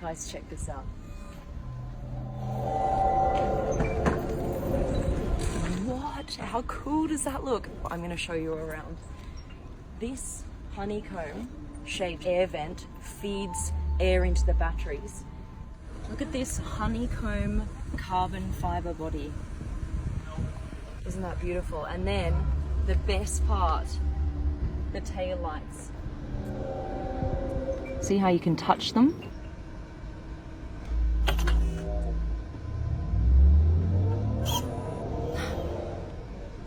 Guys, check this out. What? How cool does that look? I'm going to show you around. This honeycomb shaped air vent feeds air into the batteries. Look at this honeycomb carbon fiber body. Isn't that beautiful? And then the best part, the tail lights. See how you can touch them?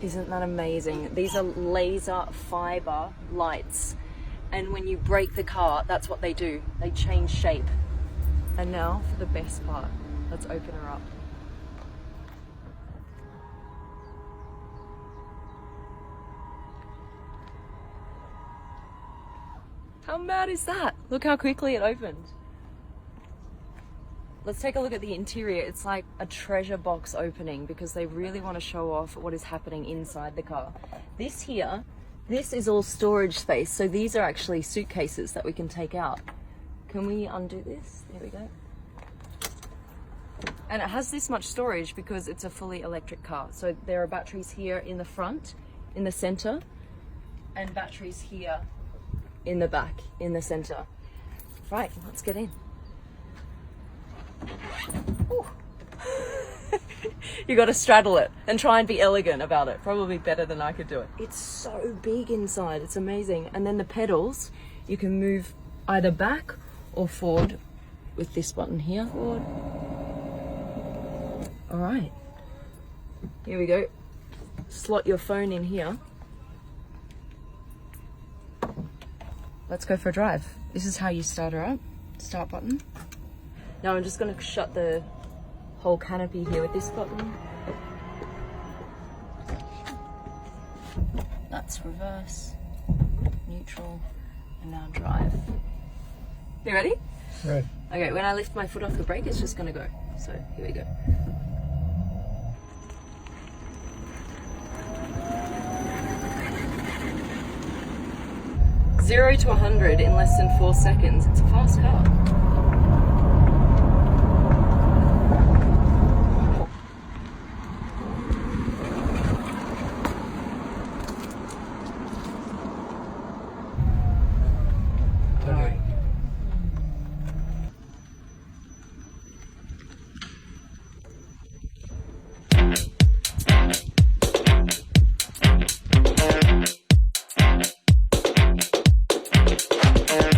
Isn't that amazing? These are laser fiber lights. And when you brake the car, that's what they do. They change shape. And now for the best part. Let's open her up. How mad is that? Look how quickly it opened. Let's take a look at the interior. It's like a treasure box opening because they really want to show off what is happening inside the car. This here, this is all storage space. So these are actually suitcases that we can take out. Can we undo this? There we go. And it has this much storage because it's a fully electric car. So there are batteries here in the front, in the center, and batteries here in the back, in the center. Right, let's get in. You got to straddle it and try and be elegant about it. Probably better than I could do it. It's so big inside. It's amazing. And then the pedals, you can move either back or forward with this button here. Forward. All right. Here we go. Slot your phone in here. Let's go for a drive. This is how you start her up. Start button. Now I'm just going to shut the whole canopy here with this button. That's reverse, neutral, and now drive. You ready? Right. Okay, when I lift my foot off the brake, it's just going to go. So here we go. Zero to 100 in less than 4 seconds. It's a fast car.